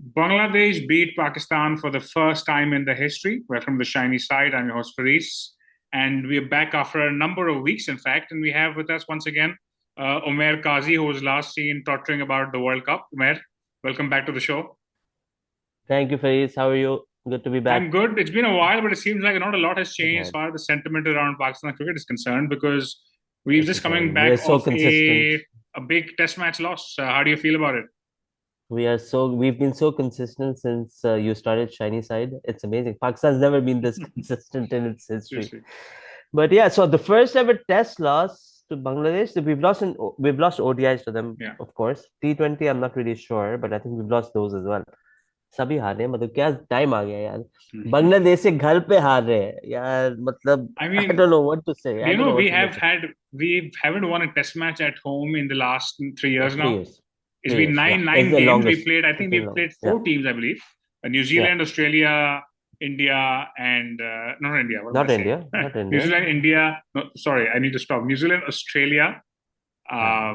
Bangladesh beat Pakistan for the first time in the history. Welcome to the shiny side. I'm your host, Faris. And we're back after a number of weeks, in fact. And we have with us once again Umair Qazi, who was last seen tottering about the World Cup. Umair, welcome back to the show. Thank you, Faiz. How are you? Good to be I'm back. good. It's been a while, but it seems like not a lot has It changed as had. far as the sentiment around Pakistan cricket is concerned because we're Yes, just it coming has. We back are so off consistent. a big test match loss. How do you feel about it? We've been so consistent since you started Shiny Side. It's amazing. Pakistan's never been this consistent in its history. Seriously. But yeah, so the first ever test loss to Bangladesh, we've lost ODIs to them, Yeah. of course. T20, I'm not really sure, but I think we've lost those as well. सभी हार रहे हैं मतलब क्या time आ गया यार बांग्लादेश से घर पे हार रहे हैं यार मतलब I I mean, don't know what to say I don't know what to make we haven't won a test match at home in the last 3 years Three now. years. It's Three been years. Yeah. It's nine the games. We longest. played. I It's think been we long. played Yeah. four teams, I believe. New Yeah. Zealand, Australia, India, and not India. What am I Not saying? India. Not New India. Zealand, India. No, sorry, I need to stop. New Zealand, Australia, uh,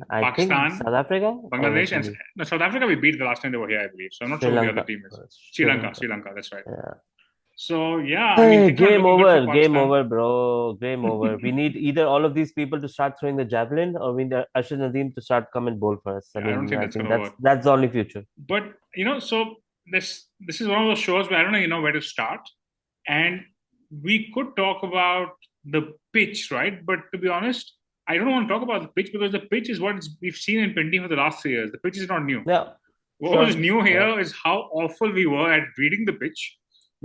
I think Pakistan, South Africa or Bangladesh, and maybe no, South Africa. We beat the last time they were here, I believe. So I'm not Sri sure who the other Lanka. team is. Sri Sri Lanka. Lanka. Sri Lanka. That's right. Yeah. So yeah, I mean Hey, things are not game looking good for over. Game Pakistan. over, bro. Game over. We need either all of these people to start throwing the javelin, or we need Ashad Nadeem to start come and bowl for us. Yeah, I don't think I that's think going to work. that's the only future. But so this is one of those shows where I don't know where to start, and we could talk about the pitch, right? But to be honest, I don't want to talk about the pitch because the pitch is what we've seen in Pindy for the last 3 years. The pitch is not new. Yeah. What was Sure. new Yeah. here is how awful we were at reading the pitch,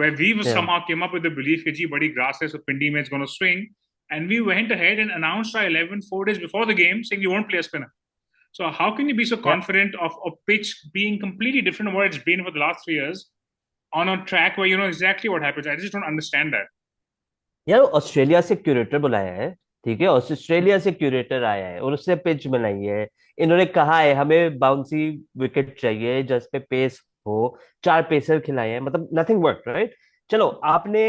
where we Yeah. somehow came up with the belief that gee, badi grass hai, so Pindi mein is going to swing, and we went ahead and announced our 11 4 days before the game, saying we won't play a spinner. So how can you be so Yeah. confident of a pitch being completely different from what it's been for the last 3 years on a track where you know exactly what happens? I just don't understand that. यार Australia से curator बुलाया है ठीक है Australia से curator आया है और उससे पिच बनाई है इन्होंने कहा है हमें बाउंसी विकेट चाहिए जिस पे पेस हो चार पेसर खिलाए हैं मतलब नथिंग वर्क राइट चलो आपने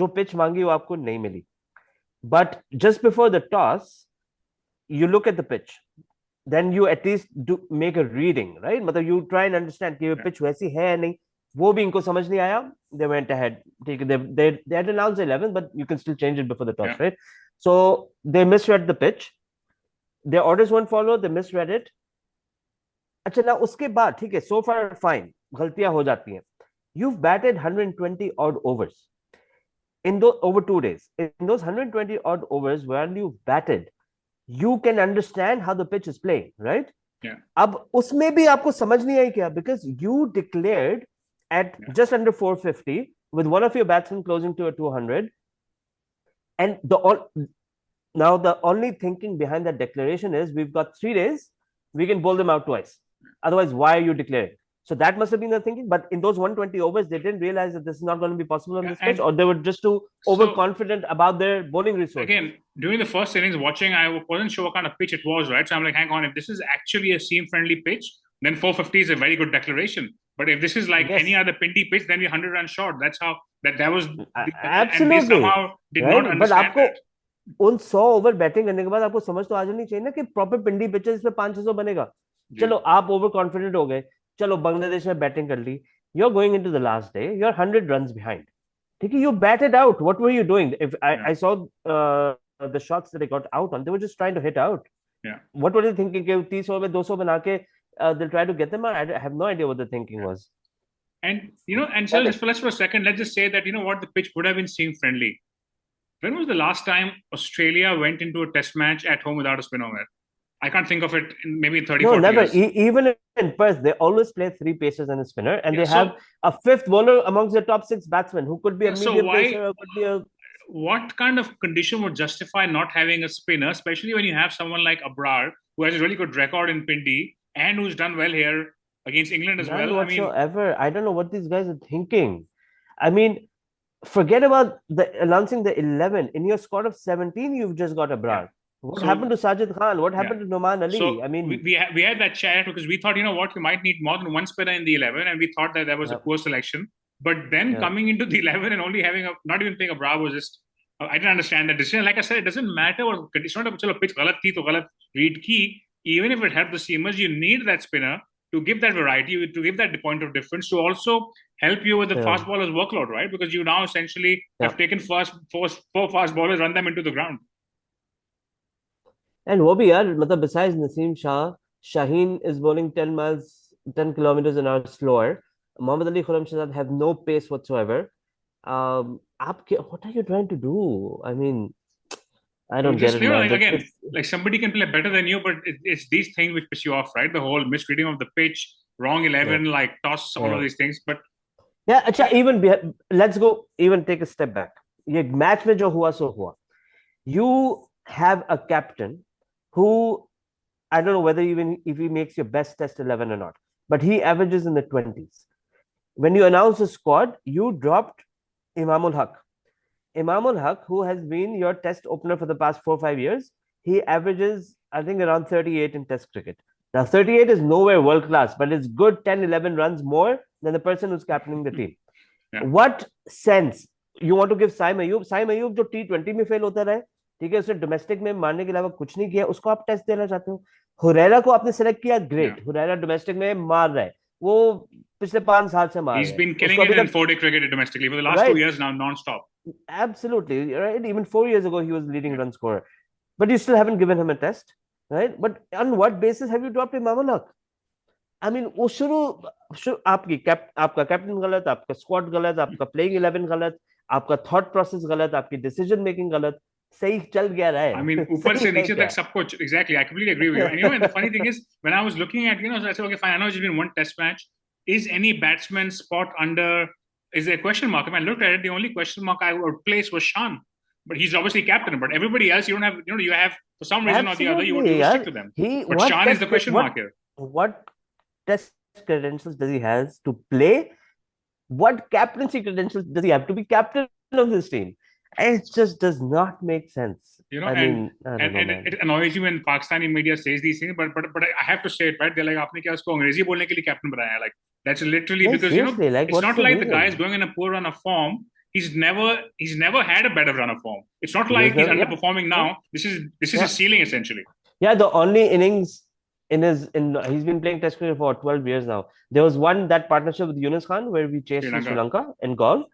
जो पिच मांगी वो आपको नहीं मिली but just before the toss you look at the pitch then you at least do make a reading right मतलब you try and understand कि ये Yeah. pitch वैसी है या नहीं वो भी इनको समझ नहीं आया they went ahead ठीक है they had announced 11 but you can still change it before the toss Yeah. right so they misread the pitch their orders weren't followed they misread it अच्छा ना उसके बाद ठीक है so far fine गलतियां हो जाती हैं you've batted 120 odd overs in those over 2 days in those 120 odd overs where you batted you can understand how the pitch is playing, right? Yeah. अब उसमें भी आपको समझ नहीं आई क्या? Because you declared at just under 450 with one of your batsmen closing to a 200, and now the only thinking behind that declaration is we've got 3 days, we can bowl them out twice. Otherwise, why are you declaring? So that must have been the thinking. But in those 120 overs, they didn't realize that this is not going to be possible on this pitch, or they were just too overconfident about their bowling resources. Again, during the first innings, watching, I wasn't sure what kind of pitch it was, right? So I'm like, hang on, if this is actually a seam-friendly pitch, then 450 is a very good declaration. But if this is like any other Pindy pitch, then we're 100 runs short. That's how that was. And they Absolutely somehow did not right but understand आपको that. उन 100 over batting करने के बाद आपको समझ तो आ जानी चाहिए ना कि प्रॉपर पिंडी पिचेस इसमें 500 बनेगा चलो आप ओवर कॉन्फिडेंट हो गए चलो बांग्लादेश में बैटिंग कर ली you are going into the last day you are 100 runs behind ठीक है you batted out what were you doing if I saw the shots that they got out on they were just trying to hit out Yeah. what were they thinking कि 30 over में 200 बना के they'll try to get them out I have no idea what the thinking was And and so let's for a second, let's just say that what the pitch would have been seam friendly. When was the last time Australia went into a test match at home without a spinner? I can't think of it in maybe 30, No, 40 never. years. Even in Perth, they always play three pacers and a spinner, and Yeah, they have a fifth bowler amongst the top six batsmen who could be a so medium why pacer or could be a. what kind of condition would justify not having a spinner, especially when you have someone like Abrar, who has a really good record in Pindi and who's done well here against England as None well? whatsoever. I don't know what these guys are thinking. I mean, forget about the announcing the 11 in your squad of 17. You've just got Abrar. Yeah. What So, happened to Sajid Khan? What happened to Noman Ali? So I mean, we had that chat because we thought, what, we might need more than one spinner in the 11, and we thought that was a poor selection. But then coming into the 11 and only having not even playing a Bravo was just, I didn't understand that decision. Like I said, it doesn't matter what condition. Chalo pitch galat thi to galat read ki. Even if it helped the seamers, you need that spinner to give that variety, to give that point of difference, to also help you with the Yeah, fast bowler's workload, right? Because you now essentially yeah. have taken four fast bowlers, run them into the ground. And वो भी यार मतलब besides Naseem Shah, Shaheen is bowling 10 miles, 10 kilometers an hour slower. Mohammad Ali, Khuram Shazad have no pace whatsoever. What are you trying to do? I mean, I don't get Just it, man. like again, It's like somebody can play better than you, but it's these things which piss you off, right? The whole misreading of the pitch, wrong yeah, 11, like toss, all of yeah. these things. But Yeah, अच्छा even let's go even take a step back. ये match में जो हुआ सो हुआ. You have a captain who I don't know whether even if he makes your best test 11 or not, but he averages in the 20s. When you announce a squad, you dropped Imamul Haq. Imamul Haq, who has been your test opener for the past 4 or 5 years, he averages, I think, around 38 in test cricket. Now, 38 is nowhere world class, but it's good 10, 11 runs more than the person who's captaining the team. yeah, What sense you want to give Saim Ayub? Saim Ayub जो T20 में fail होता रहा, ठीक है, उसने domestic में मारने के अलावा कुछ नहीं किया, उसको आप टेस्ट देना चाहते हो? हुरैरा को आपने सेलेक्ट किया, yeah. ग्रेट, हुरैरा डोमेस्टिक में मार रहा है, वो पिछले 5 साल से मार He's रहा है, been killing उसको it अभी in तक. four-day cricket domestically for the last 2 years Right, now, non-stop. absolutely right. Even 4 years ago he was leading Yeah. run scorer, but you still haven't given him a test, right? But on what basis have you dropped Imam Haq? I mean, वो आपका captain गलत, आपका squad गलत, आपका playing 11 गलत, आपका thought process गलत, आपकी डिसीजन मेकिंग गलत. सही चल गया रहा I mean, है. ऊपर सही से है नीचे तक क्या? सब कुछ exactly. I completely agree with you. And and the funny thing is, when I was looking at, so I said, okay, fine. I know it's been one test match. Is any batsman spot under? Is there a question mark? If I looked at it, the only question mark I would place was Shan, but he's obviously captain. But everybody else, you don't have. You have for some reason or the other, you Absolutely, would stick यार. to them. He But what Shan is test the question mark here. what test credentials does he has to play? What captaincy credentials does he have to be captain of this team? It just does not make sense. You know, I and mean, I don't and, know, and man. it annoys you when Pakistani media says these things, but I have to say it, right? They're like, आपने क्या उसको अंग्रेजी बोलने के लिए captain बनाया? Like that's literally No, because seriously, like, it's what's not the like the guy is reason? going in a poor run of form. He's never had a better run of form. It's not He was like he's never, yeah, underperforming yeah, now. This is yeah, his ceiling essentially. yeah. The only innings in he's been playing Test cricket for 12 years now. There was one that partnership with Yunus Khan where we Sri chased in Sri Lanka. Lanka and golf,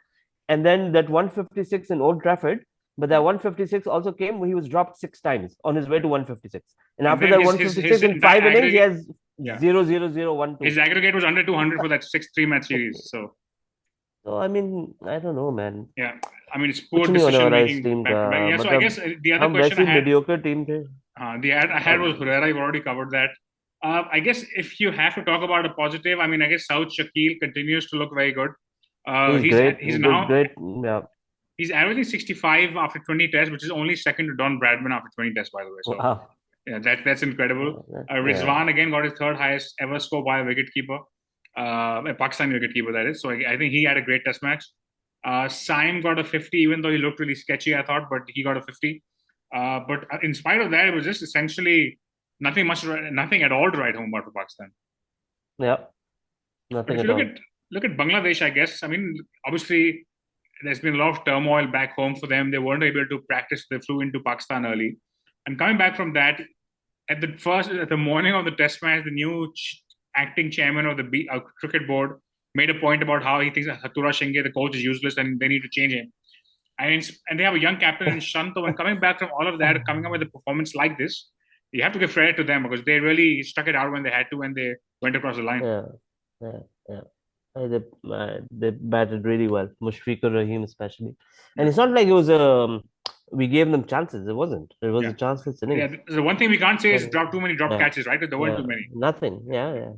and then that 156 in Old Trafford. But that 156 also came when he was dropped 6 times on his way Yeah. to 156. And And after then that his 156 in entire 5 innings, he aggregate, has yeah, 0 0 0 1 2. his aggregate was under 200 for that 6-3 match series. So So I mean, I don't know, man. yeah, I mean it's poor कुछ नहीं होने decision वाला इस making team का. back to back. Yeah, so I मतलब guess the other हम question I वैसी had mediocre team थे. The ad I had और was Herrera. You've already covered that. I guess if you have to talk about a positive, I mean, I guess South Shakil continues to look very good. he's great. He's He did now great. Yeah. he's averaging 65 after 20 tests, which is only second to Don Bradman after 20 tests, by the way. So Wow. yeah, that's incredible. Yeah. Rizwan again got his third highest ever score by a wicketkeeper, a Pakistani wicketkeeper that is. So I think he had a great test match. Saim got a 50, even though he looked really sketchy, I thought, but he got a 50. But in spite of that, it was just essentially nothing at all to write home about for Pakistan. Yeah. But Nothing if you at all. look at Bangladesh, I guess, I mean, obviously there's been a lot of turmoil back home for them. They weren't able to practice. They flew into Pakistan early, and coming back from that, at the morning of the Test match, the new acting chairman of the cricket board made a point about how he thinks Hatura Shinge, the coach, is useless and they need to change him. And they have a young captain in Shanto. And coming back from all of that, coming up with a performance like this, you have to give credit to them because they really stuck it out when they had to when they went across the line. Yeah. Yeah. Yeah. They batted really well. Mushfiqur Rahim especially. And Yeah. it's not like it was we gave them chances. It wasn't. It was Yeah. a chanceless Yeah. innings. The one thing we can't say is So, drop too many drop yeah. catches, right? Because there weren't Yeah. too many. Nothing. Yeah. Yeah.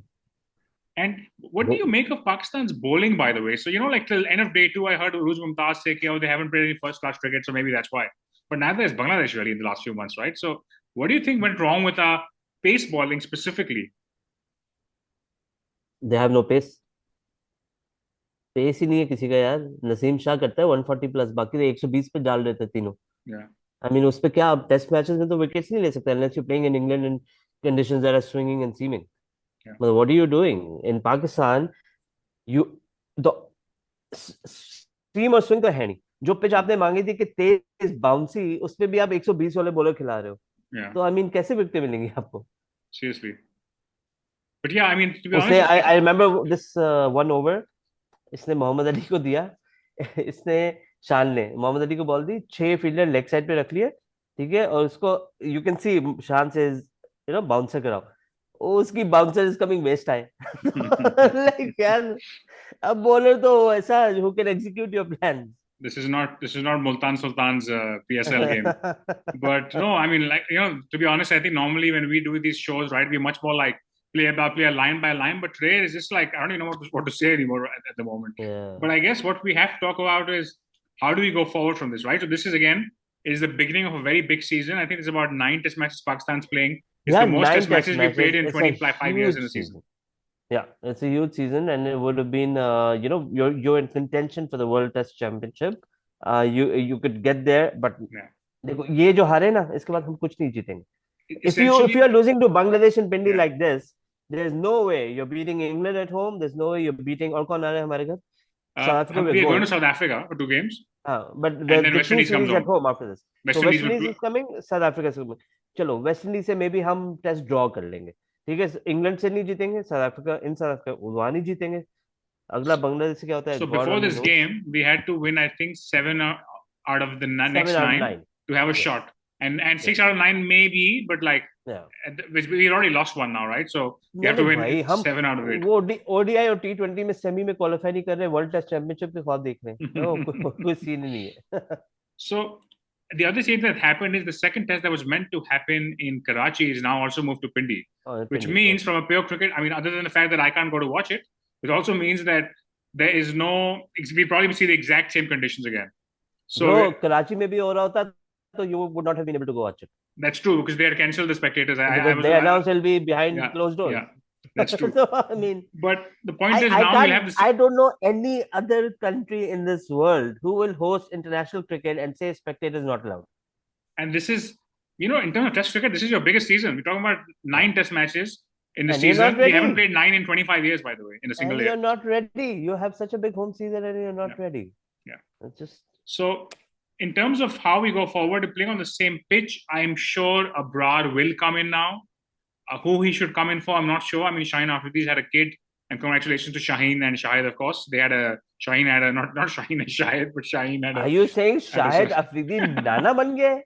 And what do you make of Pakistan's bowling, by the way? So, like till end of day two, I heard Uruj Mumtaz say, oh, they haven't played any first class cricket, so maybe that's why. But neither is Bangladesh really in the last few months, right? So, what do you think went wrong with our pace bowling specifically? They have no pace. Pace ही नहीं है किसी का यार. नसीम शाह करता है 140 plus, बाकी तो 120 पे डाल रहे थे तीनों. Yeah. आई मीन उस पे क्या आप टेस्ट मैचेस में तो विकेट्स नहीं ले सकते unless you're playing in England in conditions that are swinging and seaming. Yeah. But what are you doing in Pakistan? You the सीम और स्विंग तो है नहीं. जो पिच आपने मांगी थी कि तेज बाउंसी, उस पे भी आप 120 वाले बॉलर खिला रहे हो. Yeah. तो आई मीन कैसे विकेट मिलेंगी आपको? Seriously. But yeah, I mean, to be उसने honest, I remember this one over, इसने मोहम्मद अली को दिया। इसने शान ने मोहम्मद अली को बॉल दी, 6 फील्डर लेग साइड पे रख लिए, ठीक है, और उसको यू कैन सी शान से बाउंसर कराओ, उसकी बाउंसर इज कमिंग वेस्ट आए। लाइक यार, अब बॉलर तो ऐसा who can execute your plan. this is not Multan Sultan's PSL game. But no, I mean, like, to be honest, I think normally when we do these shows, right, we're much more like player by player, line by line. But today is just like, I don't even know what to say anymore at the moment. Yeah. But I guess what we have to talk about is how do we go forward from this, right? So this is again is the beginning of a very big season. I think it's about 9 test matches Pakistan's playing. It's Yeah, the most nine test test matches we played matches. in It's a 25 years in huge a season. season. Yeah, it's a huge season, and it would have been, you're in contention for the World Test Championship. You could get there, but Yeah. देखो ये जो हारे ना, इसके बाद हम कुछ नहीं जीतेंगे. If you Essentially, are losing to Bangladesh and Pindi yeah. like this, there is no way you're beating England at home. There's no way you're beating, और कौन आ रहा है हमारे घर? South Africa, we're We are going to going. South Africa for 2 games, But and then the West two Indies comes series at on. home after this. West So Indies West will Indies is coming, South Africa is coming. चलो West Indies से may be हम test draw कर लेंगे, ठीक है, England से नहीं जीतेंगे, साउथ अफ्रीका वहां नहीं जीतेंगे, अगला बांग्लादेश से क्या होता So है, God before only this knows. game, we had to win, I think, seven out of the Seven next out of nine nine. to have a Yes. shot, and Yes. 6 out of 9 maybe, but like Yeah. we already lost one now, right? So you have to नहीं win भाई, हम 7 out of 8. वो ODI और टी20 में semi में qualify नहीं कर रहे, वर्ल्ड टेस्ट चैंपियनशिप के ख्वाब देख रहे हैं, वो कोई सीन ही नहीं है. So the other thing that happened is the second test that was meant to happen in Karachi is now also moved to Pindi, which means from a pure cricket, I mean, other than the fact that I can't go to watch it, it also means that there is no, we probably see the exact same conditions again. So bro Karachi में भी हो रहा होता तो you would not have been able to go watch it. That's true because they had cancelled the spectators. Because they announced it'll be behind closed doors. Yeah, that's true. So, I mean, but the point is now we'll have this. I don't know any other country in this world who will host international cricket and say spectators not allowed. And this is, in terms of Test cricket, this is your biggest season. We're talking about 9 Test matches in the And season. We haven't played 9 in 25 years, by the way, in a single year. You're not ready. You have such a big home season and you're not ready. Yeah. It's just so. In terms of how we go forward, playing on the same pitch, I'm sure Abrar will come in now. Who he should come in for, I'm not sure. I mean, Shaheen Afridi's had a kid, and congratulations to Shaheen and Shahid, of course. Shaheen had a, not Shaheen and Shahid, but Shaheen had a... Are you saying Shahid Afridi Nana ban gaye?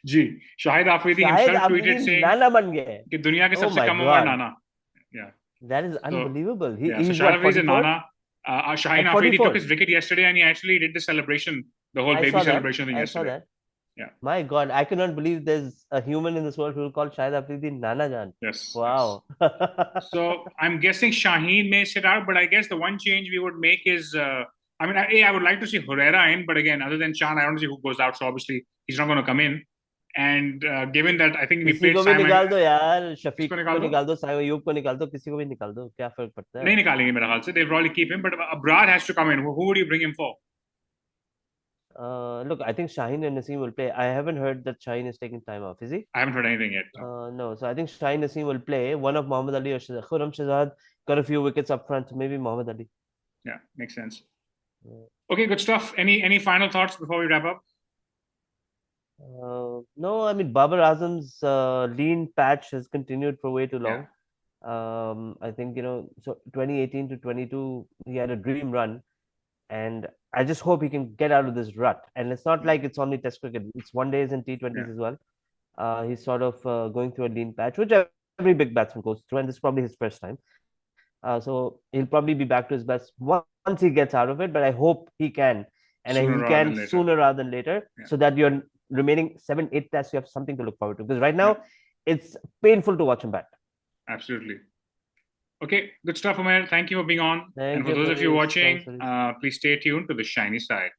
Ji, Shahid Afridi himself tweeted saying Nana ban gaye कि दुनिया के सबसे कम उम्र नाना. Yeah. That is unbelievable. So Shahid Afridi is a Nana. Shaheen Afridi took his wicket yesterday and he actually did the celebration, the whole baby celebration thing yesterday. I saw that. Yeah. My God, I cannot believe there's a human in this world who will call Shahid Afridi Nana Jan. Yes. Wow. Yes. So I'm guessing Shaheen may sit out, but I guess the one change we would make is, I would like to see Herrera in, but again, other than Chan, I don't see who goes out. So obviously he's not going to come in. And given that I think we played Simon, निकाल दो यार, शफीक को निकाल दो, साइम अयूब को निकाल दो, किसी को भी निकाल दो, क्या फर्क पड़ता है? नहीं निकालेंगे मेरे ख्याल से. They probably keep him, but Abrar has to come in. Who would you bring him for? Look, I think Shaheen and Naseem will play. I haven't heard that Shaheen is taking time off. Is he? I haven't heard anything yet. No. So I think Shaheen and Naseem will play. One of Muhammad Ali or Khurram Shahzad got a few wickets up front. Maybe Muhammad Ali. Yeah, makes sense. Okay, good stuff. Any final thoughts before we wrap up? No, I mean Babar Azam's lean patch has continued for way too long. Yeah. I think so 2018 to 22 he had a dream run, and I just hope he can get out of this rut. And it's not like it's only Test cricket; it's one days and T20s as well. He's sort of going through a lean patch, which every big batsman goes through, and this is probably his first time. So he'll probably be back to his best once he gets out of it. But I hope he can, and he can sooner rather than later, so that you're remaining 7-8 tests, you have something to look forward to. Because right now, it's painful to watch him bat. Absolutely. Okay, good stuff, Umair. Thank you for being on. Thank and for those of you watching, please stay tuned to The Shiny Side.